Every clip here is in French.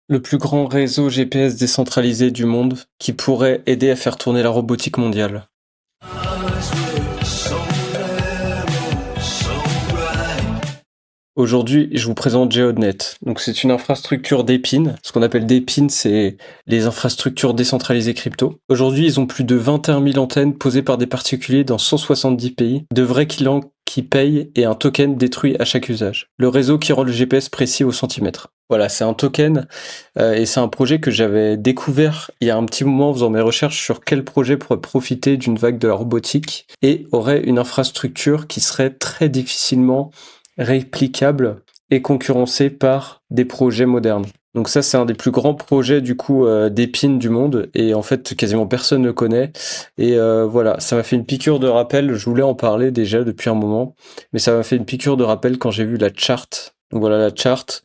Le plus grand réseau GPS décentralisé du monde qui pourrait aider à faire tourner la robotique mondiale. Aujourd'hui, je vous présente GeoDNet. Donc, c'est une infrastructure d'épines. Ce qu'on appelle d'épines, c'est les infrastructures décentralisées crypto. Aujourd'hui, ils ont plus de 21 000 antennes posées par des particuliers dans 170 pays, de vrais clients qui payent et un token détruit à chaque usage. Le réseau qui rend le GPS précis au centimètre. Voilà, c'est un token et c'est un projet que j'avais découvert il y a un petit moment en faisant mes recherches sur quel projet pourrait profiter d'une vague de la robotique et aurait une infrastructure qui serait très difficilement réplicable et concurrencé par des projets modernes. Donc ça, c'est un des plus grands projets du coup d'épines du monde et en fait quasiment personne ne connaît. Et voilà, ça m'a fait une piqûre de rappel. Je voulais en parler déjà depuis un moment, mais ça m'a fait une piqûre de rappel quand j'ai vu la chart. Donc voilà la chart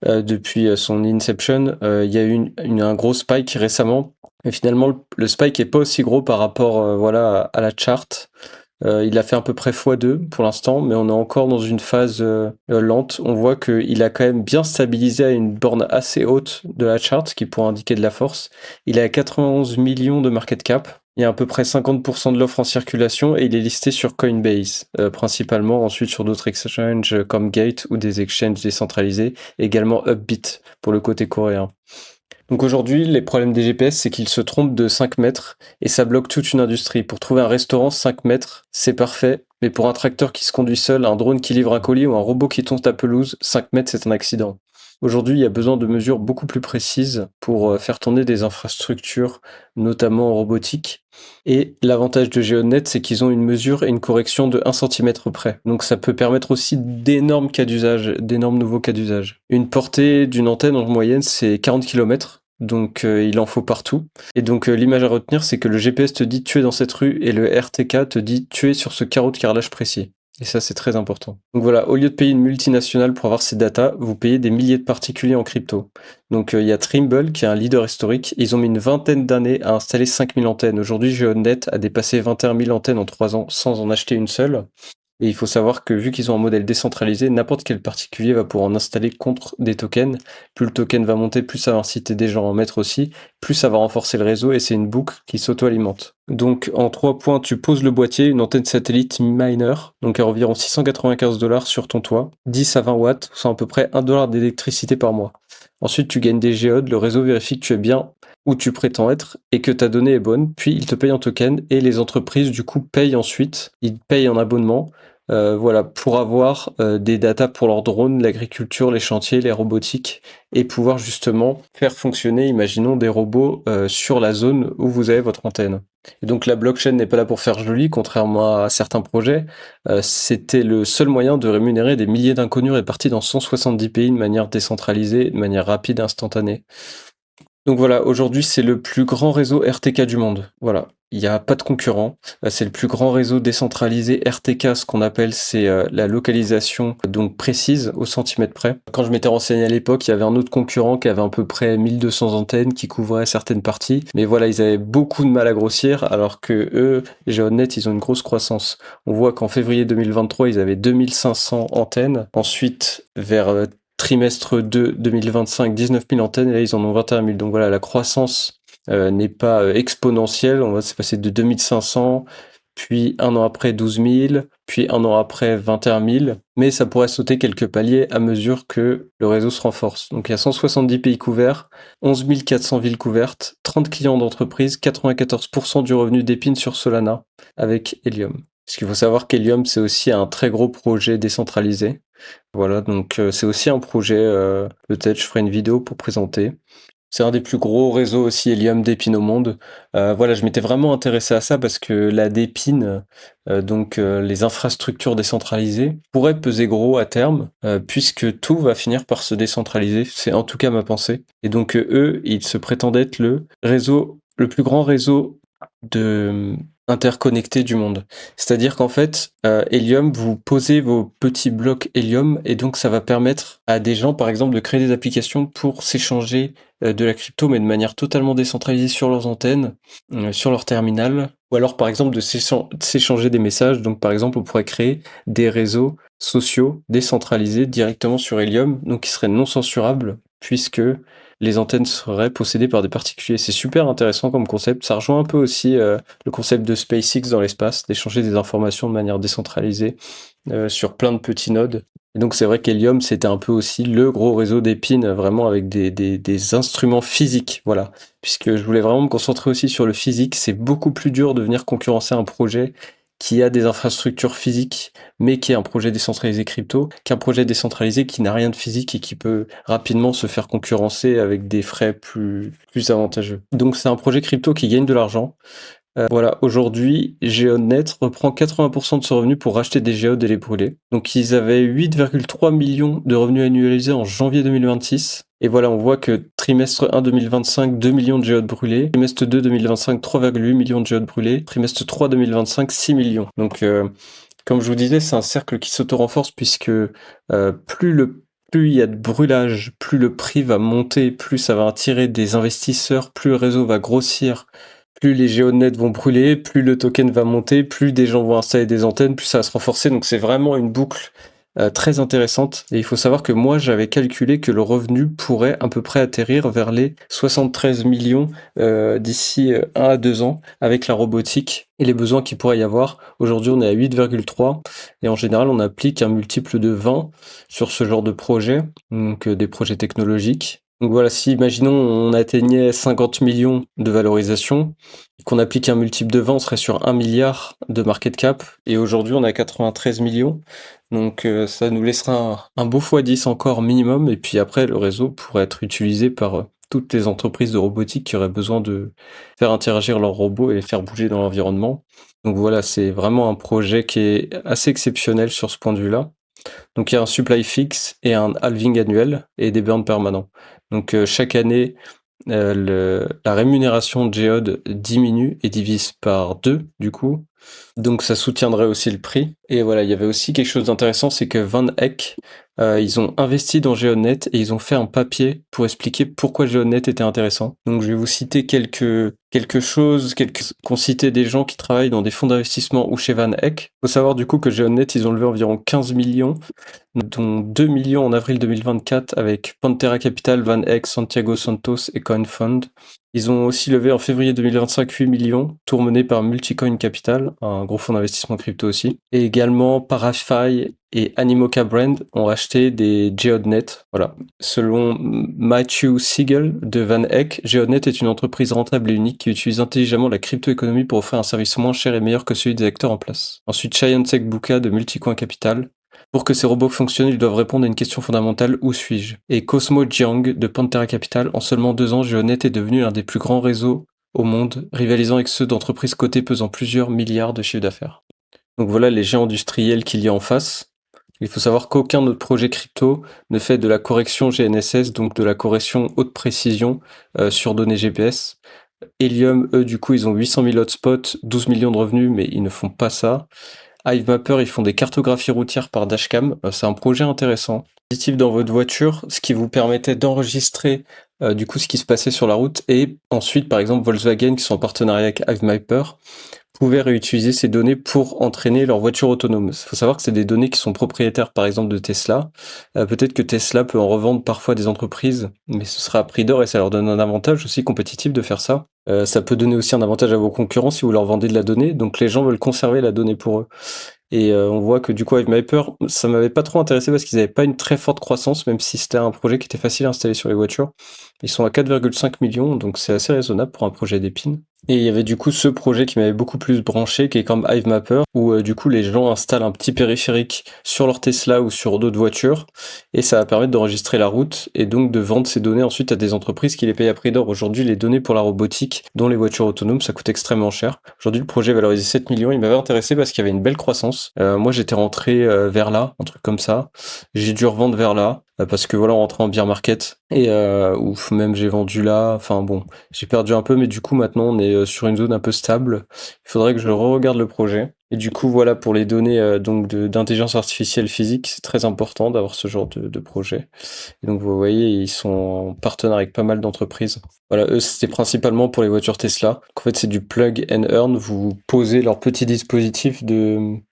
depuis son inception. Il y a eu un gros spike récemment. Et finalement, le spike est pas aussi gros par rapport voilà à la chart. Il a fait à peu près x2 pour l'instant, mais on est encore dans une phase lente. On voit qu'il a quand même bien stabilisé à une borne assez haute de la chart, ce qui pourrait indiquer de la force. Il est à 91 millions de market cap. Il y a à peu près 50% de l'offre en circulation et il est listé sur Coinbase, principalement, ensuite sur d'autres exchanges comme Gate ou des exchanges décentralisés, également Upbit pour le côté coréen. Donc aujourd'hui, les problèmes des GPS, c'est qu'ils se trompent de 5 mètres et ça bloque toute une industrie. Pour trouver un restaurant, 5 mètres, c'est parfait. Mais pour un tracteur qui se conduit seul, un drone qui livre un colis ou un robot qui tombe à pelouse, 5 mètres, c'est un accident. Aujourd'hui, il y a besoin de mesures beaucoup plus précises pour faire tourner des infrastructures, notamment en robotique. Et l'avantage de GeoNet, c'est qu'ils ont une mesure et une correction de 1 cm près. Donc ça peut permettre aussi d'énormes cas d'usage, d'énormes nouveaux cas d'usage. Une portée d'une antenne en moyenne, c'est 40 km. Donc il en faut partout. Et donc l'image à retenir, c'est que le GPS te dit tu es dans cette rue et le RTK te dit tu es sur ce carreau de carrelage précis. Et ça, c'est très important. Donc voilà, au lieu de payer une multinationale pour avoir ces datas, vous payez des milliers de particuliers en crypto. Donc il y a Trimble qui est un leader historique. Ils ont mis une vingtaine d'années à installer 5000 antennes. Aujourd'hui, GeoNet a dépassé 21 000 antennes en 3 ans sans en acheter une seule. Et il faut savoir que vu qu'ils ont un modèle décentralisé, n'importe quel particulier va pouvoir en installer contre des tokens. Plus le token va monter, plus ça va inciter des gens à en mettre aussi, plus ça va renforcer le réseau et c'est une boucle qui s'auto-alimente. Donc en 3 points, tu poses le boîtier, une antenne satellite miner, donc à environ 695 $ sur ton toit, 10 à 20 watts, soit à peu près 1 $ d'électricité par mois. Ensuite, tu gagnes des géodes, le réseau vérifie que tu es bien où tu prétends être et que ta donnée est bonne, puis il te paye en token et les entreprises du coup payent ensuite, ils payent en abonnement voilà, pour avoir des datas pour leurs drones, l'agriculture, les chantiers, les robotiques, et pouvoir justement faire fonctionner, imaginons, des robots sur la zone où vous avez votre antenne. Et donc la blockchain n'est pas là pour faire joli, contrairement à certains projets. C'était le seul moyen de rémunérer des milliers d'inconnus répartis dans 170 pays de manière décentralisée, de manière rapide, instantanée. Donc voilà, aujourd'hui c'est le plus grand réseau RTK du monde. Voilà, il n'y a pas de concurrent. C'est le plus grand réseau décentralisé RTK, ce qu'on appelle c'est la localisation donc précise au centimètre près. Quand je m'étais renseigné à l'époque, il y avait un autre concurrent qui avait à peu près 1200 antennes qui couvraient certaines parties. Mais voilà, ils avaient beaucoup de mal à grossir alors que eux, GeoNet, ils ont une grosse croissance. On voit qu'en février 2023, ils avaient 2500 antennes. Ensuite, vers trimestre 2 2025, 19 000 antennes, et là ils en ont 21 000. Donc voilà, la croissance n'est pas exponentielle. On va se passer de 2500, puis un an après 12 000, puis un an après 21 000. Mais ça pourrait sauter quelques paliers à mesure que le réseau se renforce. Donc il y a 170 pays couverts, 11 400 villes couvertes, 30 clients d'entreprise, 94% du revenu d'Épine sur Solana avec Helium. Parce qu'il faut savoir qu'Helium, c'est aussi un très gros projet décentralisé. Voilà, donc c'est aussi un projet, peut-être je ferai une vidéo pour présenter. C'est un des plus gros réseaux aussi Helium d'Épine au monde. Voilà, je m'étais vraiment intéressé à ça parce que la d'Épine, donc les infrastructures décentralisées, pourraient peser gros à terme, puisque tout va finir par se décentraliser. C'est en tout cas ma pensée. Et donc eux, ils se prétendaient être le plus grand réseau de interconnecté du monde. C'est-à-dire qu'en fait, Helium, vous posez vos petits blocs Helium et donc ça va permettre à des gens, par exemple, de créer des applications pour s'échanger de la crypto, mais de manière totalement décentralisée sur leurs antennes, sur leur terminal, ou alors par exemple de s'échanger des messages. Donc par exemple, on pourrait créer des réseaux sociaux décentralisés directement sur Helium, donc qui seraient non censurables, puisque les antennes seraient possédées par des particuliers. C'est super intéressant comme concept. Ça rejoint un peu aussi le concept de SpaceX dans l'espace, d'échanger des informations de manière décentralisée sur plein de petits nodes. Et donc c'est vrai qu'Helium, c'était un peu aussi le gros réseau d'épines, vraiment avec des instruments physiques, voilà. Puisque je voulais vraiment me concentrer aussi sur le physique, c'est beaucoup plus dur de venir concurrencer un projet qui a des infrastructures physiques, mais qui est un projet décentralisé crypto, qu'un projet décentralisé qui n'a rien de physique et qui peut rapidement se faire concurrencer avec des frais plus avantageux. Donc c'est un projet crypto qui gagne de l'argent. Voilà, aujourd'hui, GeodeNet reprend 80% de ses revenus pour racheter des géodes et les brûler. Donc ils avaient 8,3 millions de revenus annualisés en janvier 2026. Et voilà, on voit que trimestre 1 2025, 2 millions de géodes brûlées. Trimestre 2 2025, 3,8 millions de géodes brûlées. Trimestre 3 2025, 6 millions. Donc comme je vous disais, c'est un cercle qui s'auto-renforce puisque plus il y a de brûlage, plus le prix va monter, plus ça va attirer des investisseurs, plus le réseau va grossir, plus les géodnets vont brûler, plus le token va monter, plus des gens vont installer des antennes, plus ça va se renforcer. Donc c'est vraiment une boucle très intéressante. Et il faut savoir que moi, j'avais calculé que le revenu pourrait à peu près atterrir vers les 73 millions d'ici 1 à 2 ans avec la robotique et les besoins qu'il pourrait y avoir. Aujourd'hui, on est à 8,3 et en général, on applique un multiple de 20 sur ce genre de projet, donc des projets technologiques. Donc voilà, si imaginons on atteignait 50 millions de valorisation, qu'on applique un multiple de 20, on serait sur 1 milliard de market cap et aujourd'hui on est à 93 millions. Donc ça nous laissera un beau x10 encore minimum, et puis après le réseau pourrait être utilisé par toutes les entreprises de robotique qui auraient besoin de faire interagir leurs robots et les faire bouger dans l'environnement. Donc voilà, c'est vraiment un projet qui est assez exceptionnel sur ce point de vue-là. Donc il y a un supply fixe et un halving annuel et des burns permanents. Donc chaque année, la rémunération de Geode diminue et divise par 2 du coup. Donc ça soutiendrait aussi le prix. Et voilà, il y avait aussi quelque chose d'intéressant, c'est que Van Eck, ils ont investi dans GeoNet et ils ont fait un papier pour expliquer pourquoi GeoNet était intéressant. Donc je vais vous citer qu'ont cité des gens qui travaillent dans des fonds d'investissement ou chez Van Eck. Il faut savoir du coup que GeoNet, ils ont levé environ 15 millions, dont 2 millions en avril 2024 avec Pantera Capital, Van Eck, Santiago Santos et CoinFund. Ils ont aussi levé en février 2025 8 millions, tour mené par Multicoin Capital, un gros fonds d'investissement crypto aussi. Et également Parafy et Animoca Brand ont racheté des GeodeNet. Voilà. Selon Matthew Siegel de Van Eck, GeodeNet est une entreprise rentable et unique qui utilise intelligemment la crypto-économie pour offrir un service moins cher et meilleur que celui des acteurs en place. Ensuite, Shayansek Buka de Multicoin Capital. Pour que ces robots fonctionnent, ils doivent répondre à une question fondamentale: où suis-je? Et Cosmo Jiang de Pantera Capital, en seulement 2 ans, GeoNet est devenu l'un des plus grands réseaux au monde, rivalisant avec ceux d'entreprises cotées pesant plusieurs milliards de chiffre d'affaires. Donc voilà les géants industriels qu'il y a en face. Il faut savoir qu'aucun autre projet crypto ne fait de la correction GNSS, donc de la correction haute précision sur données GPS. Helium, eux, du coup, ils ont 800 000 hotspots, 12 millions de revenus, mais ils ne font pas ça. HiveMapper, ils font des cartographies routières par dashcam. C'est un projet intéressant. Dispositif dans votre voiture, ce qui vous permettait d'enregistrer du coup ce qui se passait sur la route, et ensuite, par exemple, Volkswagen, qui sont en partenariat avec HiveMapper, pouvaient réutiliser ces données pour entraîner leur voiture autonome. Il faut savoir que c'est des données qui sont propriétaires, par exemple, de Tesla. Peut-être que Tesla peut en revendre parfois des entreprises, mais ce sera à prix d'or et ça leur donne un avantage aussi compétitif de faire ça. Ça peut donner aussi un avantage à vos concurrents si vous leur vendez de la donnée, donc les gens veulent conserver la donnée pour eux. Et on voit que du coup, HiveMapper, ça m'avait pas trop intéressé parce qu'ils n'avaient pas une très forte croissance, même si c'était un projet qui était facile à installer sur les voitures. Ils sont à 4,5 millions, donc c'est assez raisonnable pour un projet d'épines. Et il y avait du coup ce projet qui m'avait beaucoup plus branché, qui est comme HiveMapper, où du coup les gens installent un petit périphérique sur leur Tesla ou sur d'autres voitures, et ça va permettre d'enregistrer la route, et donc de vendre ces données ensuite à des entreprises qui les payent à prix d'or. Aujourd'hui, les données pour la robotique, dont les voitures autonomes, ça coûte extrêmement cher. Aujourd'hui, le projet valorisé 7 millions, il m'avait intéressé parce qu'il y avait une belle croissance. Moi, j'étais rentré vers là, un truc comme ça. J'ai dû revendre vers là, parce que voilà, on rentrait en bear market, et ouf, même j'ai vendu là, enfin bon, j'ai perdu un peu, mais du coup maintenant on est sur une zone un peu stable. Il faudrait que je re-regarde le projet. Et du coup voilà, pour les données donc d'intelligence artificielle physique, c'est très important d'avoir ce genre de projet. Et donc vous voyez, ils sont en partenariat avec pas mal d'entreprises. Voilà, eux c'était principalement pour les voitures Tesla. En fait c'est du plug and earn, vous posez leur petit dispositif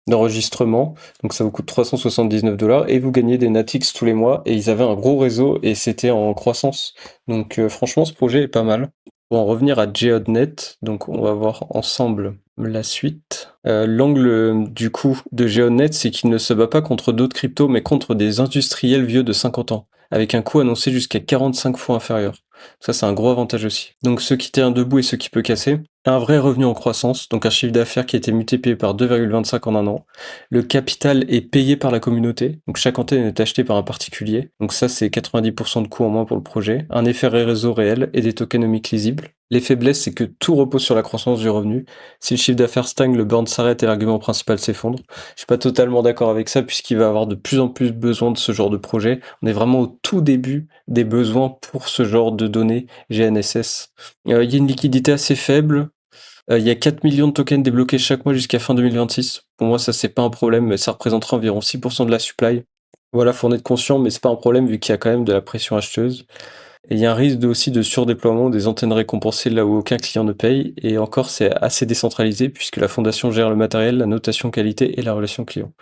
d'enregistrement, donc ça vous coûte 379 $ et vous gagnez des Natix tous les mois. Et ils avaient un gros réseau et c'était en croissance. Donc franchement, ce projet est pas mal. Pour en revenir à Geodnet, donc on va voir ensemble la suite. L'angle du coup de Geodnet, c'est qu'il ne se bat pas contre d'autres cryptos, mais contre des industriels vieux de 50 ans, avec un coût annoncé jusqu'à 45 fois inférieur. Ça, c'est un gros avantage aussi. Donc ceux qui tiennent debout et ceux qui peuvent casser. Un vrai revenu en croissance, donc un chiffre d'affaires qui a été multiplié par 2,25 en un an. Le capital est payé par la communauté, donc chaque antenne est achetée par un particulier. Donc ça, c'est 90% de coûts en moins pour le projet. Un effet réseau réel et des tokenomics lisibles. Les faiblesses, c'est que tout repose sur la croissance du revenu. Si le chiffre d'affaires stagne, le burn s'arrête et l'argument principal s'effondre. Je suis pas totalement d'accord avec ça puisqu'il va avoir de plus en plus besoin de ce genre de projet. On est vraiment au tout début des besoins pour ce genre de données GNSS. Il y a une liquidité assez faible. Il y a 4 millions de tokens débloqués chaque mois jusqu'à fin 2026. Pour moi, ça, c'est pas un problème, mais ça représentera environ 6% de la supply. Voilà, faut en être conscient, mais c'est pas un problème vu qu'il y a quand même de la pression acheteuse. Et il y a un risque aussi de surdéploiement des antennes récompensées là où aucun client ne paye. Et encore, c'est assez décentralisé puisque la fondation gère le matériel, la notation qualité et la relation client.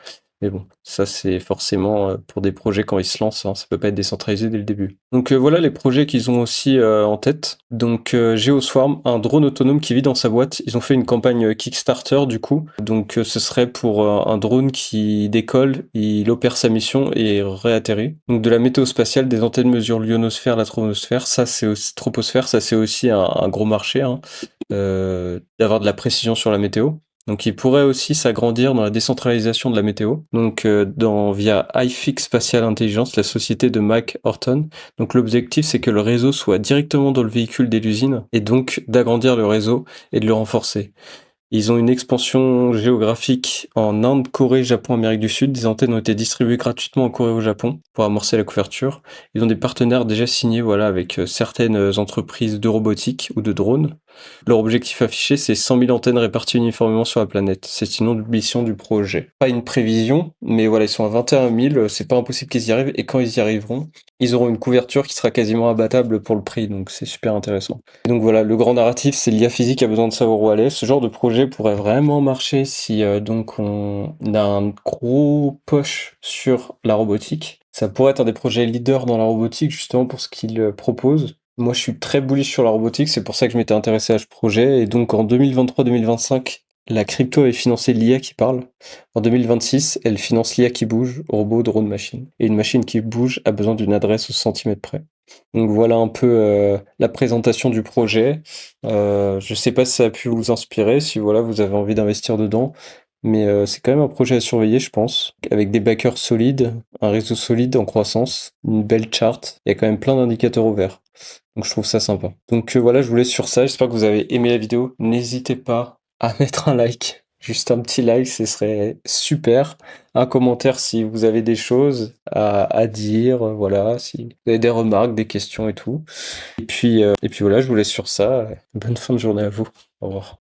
Mais bon, ça c'est forcément pour des projets quand ils se lancent, hein, ça peut pas être décentralisé dès le début. Donc voilà les projets qu'ils ont aussi en tête. Donc Geoswarm, un drone autonome qui vit dans sa boîte. Ils ont fait une campagne Kickstarter du coup. Donc ce serait pour un drone qui décolle, il opère sa mission et réatterrit. Donc de la météo spatiale, des antennes mesurent l'ionosphère, la troposphère. Ça c'est aussi troposphère, ça c'est aussi un gros marché, hein, d'avoir de la précision sur la météo. Donc il pourrait aussi s'agrandir dans la décentralisation de la météo, donc via iFix Spatial Intelligence, la société de Mike Horton. Donc l'objectif c'est que le réseau soit directement dans le véhicule de l'usine, et donc d'agrandir le réseau et de le renforcer. Ils ont une expansion géographique en Inde, Corée, Japon, Amérique du Sud. Des antennes ont été distribuées gratuitement en Corée et au Japon pour amorcer la couverture. Ils ont des partenaires déjà signés, voilà, avec certaines entreprises de robotique ou de drones. Leur objectif affiché, c'est 100 000 antennes réparties uniformément sur la planète. C'est une ambition du projet. Pas une prévision, mais voilà, ils sont à 21 000. C'est pas impossible qu'ils y arrivent. Et quand ils y arriveront, ils auront une couverture qui sera quasiment abattable pour le prix. Donc c'est super intéressant. Et donc voilà, le grand narratif, c'est l'IA physique a besoin de savoir où aller. Ce genre de projet pourrait vraiment marcher si donc on a un gros push sur la robotique. Ça pourrait être un des projets leaders dans la robotique justement pour ce qu'il propose. Moi, je suis très bullish sur la robotique, c'est pour ça que je m'étais intéressé à ce projet. Et donc en 2023-2025, la crypto avait financé l'IA qui parle. En 2026, elle finance l'IA qui bouge, robot, drone, machine. Et une machine qui bouge a besoin d'une adresse au centimètre près. Donc voilà un peu la présentation du projet. Je sais pas si ça a pu vous inspirer, si voilà vous avez envie d'investir dedans, mais c'est quand même un projet à surveiller, je pense, avec des backers solides, un réseau solide en croissance, une belle charte. Il y a quand même plein d'indicateurs au vert. Donc je trouve ça sympa. Donc voilà, je vous laisse sur ça. J'espère que vous avez aimé la vidéo. N'hésitez pas à mettre un like. Juste un petit like, ce serait super. Un commentaire si vous avez des choses à dire, voilà, si vous avez des remarques, des questions et tout. Et puis voilà, je vous laisse sur ça. Bonne fin de journée à vous. Au revoir.